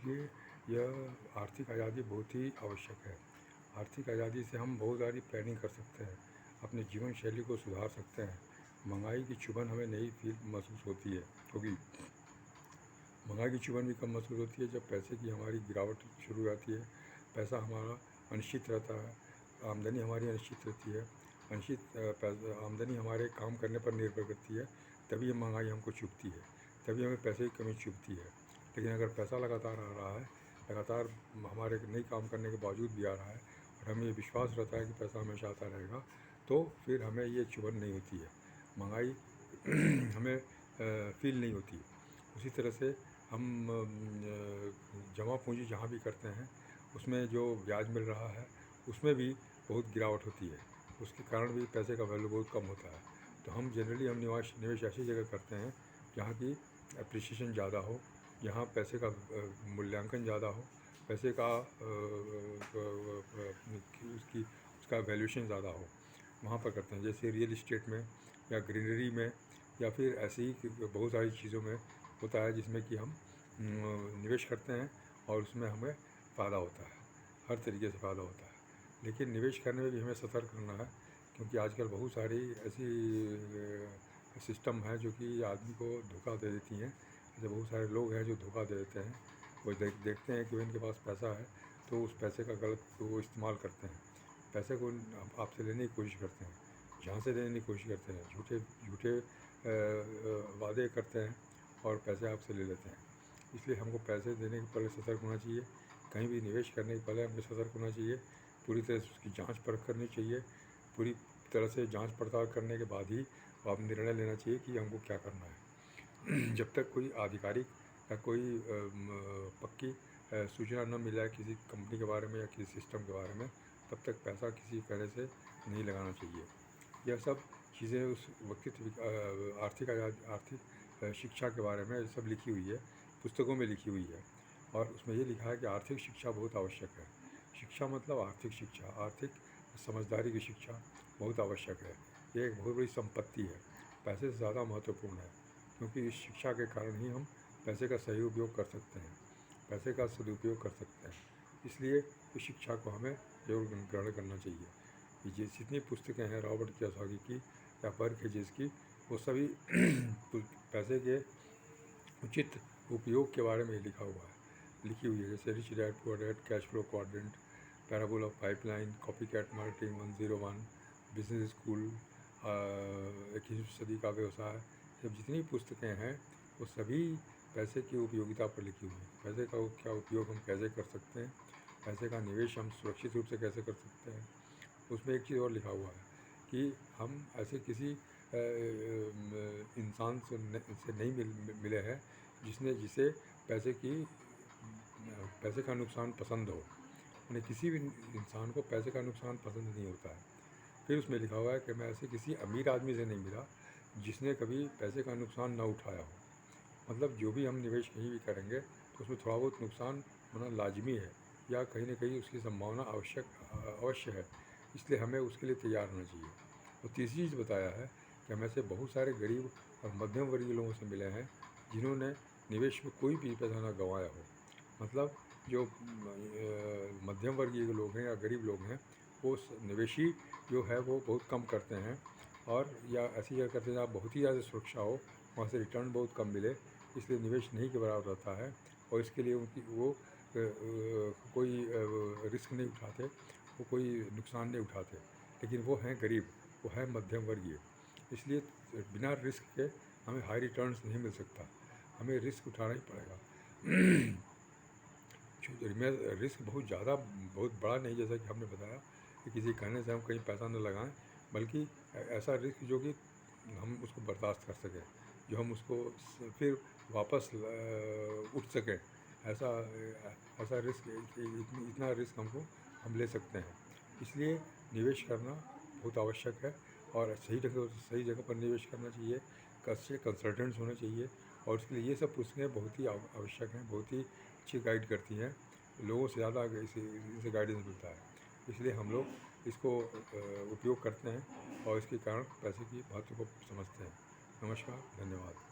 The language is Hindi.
देखिए, यह आर्थिक आज़ादी बहुत ही आवश्यक है। आर्थिक आज़ादी से हम बहुत सारी प्लानिंग कर सकते हैं, अपने जीवन शैली को सुधार सकते हैं। महंगाई की चुभन हमें नहीं फील महसूस होती है, क्योंकि महंगाई की चुभन भी कम महसूस होती है जब पैसे की हमारी गिरावट शुरू हो जाती है। पैसा हमारा अनिश्चित रहता है, आमदनी हमारी अनिश्चित रहती है। आमदनी हमारे काम करने पर निर्भर करती है, तभी महंगाई हमको चुभती है, तभी हमें पैसे की कमी चुभती है। लेकिन अगर पैसा लगातार आ रहा है, लगातार हमारे नहीं काम करने के बावजूद भी आ रहा है और हमें ये विश्वास रहता है कि पैसा हमेशा आता रहेगा, तो फिर हमें ये चुभन नहीं होती है, महंगाई हमें फील नहीं होती। उसी तरह से हम जमा पूंजी जहाँ भी करते हैं, उसमें जो ब्याज मिल रहा है उसमें भी बहुत गिरावट होती है। उसके कारण भी पैसे का वैल्यू बहुत कम होता है। तो हम जनरली निवेश ऐसी जगह करते हैं जहाँ की एप्रिसिएशन ज़्यादा हो, जहाँ पैसे का मूल्यांकन ज़्यादा हो, पैसे का उसका वैल्यूएशन ज़्यादा हो, वहाँ पर करते हैं। जैसे रियल इस्टेट में या ग्रीनरी में या फिर ऐसे ही बहुत सारी चीज़ों में होता है जिसमें कि हम निवेश करते हैं और उसमें हमें फ़ायदा होता है, हर तरीके से फ़ायदा होता है। लेकिन निवेश करने में भी हमें सतर्क रहना है, क्योंकि आजकल बहुत सारी ऐसी सिस्टम है जो कि आदमी को धोखा दे देती हैं। ऐसे बहुत सारे लोग हैं जो धोखा दे देते हैं। वो देखते हैं कि इनके पास पैसा है तो उस पैसे का गलत वो इस्तेमाल करते हैं, पैसे को आपसे लेने की कोशिश करते हैं, जान से लेने की कोशिश करते हैं, झूठे झूठे वादे करते हैं और पैसे आपसे ले लेते हैं। इसलिए हमको पैसे देने के पहले सतर्क होना चाहिए, कहीं भी निवेश करने के पहले हमें सतर्क होना चाहिए, पूरी तरह से उसकी जांच परख करनी चाहिए। पूरी तरह से जांच पड़ताल करने के बाद ही आप निर्णय लेना चाहिए कि हमको क्या करना है। जब तक कोई आधिकारिक या कोई पक्की सूचना न मिल जाए किसी कंपनी के बारे में या किसी सिस्टम के बारे में, तब तक पैसा किसी कहने से नहीं लगाना चाहिए। यह सब चीज़ें उस व्यक्तित्व आर्थिक शिक्षा के बारे में सब लिखी हुई है, पुस्तकों में लिखी हुई है। और उसमें ये लिखा है कि आर्थिक शिक्षा बहुत आवश्यक है। शिक्षा मतलब आर्थिक शिक्षा, आर्थिक समझदारी की शिक्षा बहुत आवश्यक है। ये एक बहुत बड़ी संपत्ति है, पैसे से ज़्यादा महत्वपूर्ण है, क्योंकि इस शिक्षा के कारण ही हम पैसे का सही उपयोग कर सकते हैं, पैसे का सदुपयोग कर सकते हैं। इसलिए इस शिक्षा को हमें जरूर ग्रहण करना चाहिए। ये जितनी पुस्तकें हैं रॉबर्ट कियोसाकी की या बर्क हेजेस की, वो सभी पैसे के उचित उपयोग के बारे में लिखी हुई है। जैसे rich dad poor dad, cash flow quadrant, parable of pipeline, copy cat marketing 101, business school, 21वीं सदी का व्यवसाय। जब जितनी पुस्तकें हैं वो सभी पैसे की उपयोगिता पर लिखी हुई हैं। पैसे का क्या उपयोग हम कैसे कर सकते हैं, पैसे का निवेश हम सुरक्षित रूप से कैसे कर सकते हैं। उसमें एक चीज़ और लिखा हुआ है कि हम ऐसे किसी इंसान से नहीं मिले हैं जिसे पैसे का नुकसान पसंद हो। उन्हें किसी भी इंसान को पैसे का नुकसान पसंद नहीं होता है। फिर उसमें लिखा हुआ है कि मैं ऐसे किसी अमीर आदमी से नहीं मिला जिसने कभी पैसे का नुकसान न उठाया हो। मतलब जो भी हम निवेश कहीं भी करेंगे तो उसमें थोड़ा बहुत नुकसान होना लाजमी है, या कहीं ना कहीं उसकी संभावना अवश्य है। इसलिए हमें उसके लिए तैयार होना चाहिए। और तीसरी चीज़ बताया है कि हम ऐसे बहुत सारे गरीब और मध्यम वर्गीय लोगों से मिले हैं जिन्होंने निवेश में कोई भी पैसा ना गंवाया हो। मतलब जो मध्यम वर्गीय लोग हैं या गरीब लोग हैं, वो निवेशी जो है वो बहुत कम करते हैं, और या ऐसी जगह करते हैं जहाँ बहुत ही ज़्यादा सुरक्षा हो, वहाँ से रिटर्न बहुत कम मिले, इसलिए निवेश नहीं के बराबर रहता है। और इसके लिए वो कोई रिस्क नहीं उठाते, वो कोई नुकसान नहीं उठाते। लेकिन वो हैं गरीब, वो है मध्यम वर्गीय। इसलिए बिना रिस्क के हमें हाई रिटर्न्स नहीं मिल सकता, हमें रिस्क उठाना ही पड़ेगा। रिस्क बहुत बड़ा नहीं, जैसा कि हमने बताया कि किसी कहने से हम कहीं पैसा न लगाएं, बल्कि ऐसा रिस्क जो कि हम उसको बर्दाश्त कर सकें, जो हम उसको फिर वापस उठ सकें। ऐसा ऐसा रिस्क, इतना रिस्क हम ले सकते हैं। इसलिए निवेश करना बहुत आवश्यक है, और सही जगह पर निवेश करना चाहिए। अच्छे कंसल्टेंट्स होने चाहिए, और उसके लिए ये सब पुस्तकें बहुत ही आवश्यक हैं, बहुत ही अच्छी गाइड करती हैं। लोगों से ज़्यादा इनसे गाइडेंस मिलता है। इसलिए हम लोग इसको उपयोग करते हैं और इसके कारण पैसे की महत्व को समझते हैं। नमस्कार, धन्यवाद।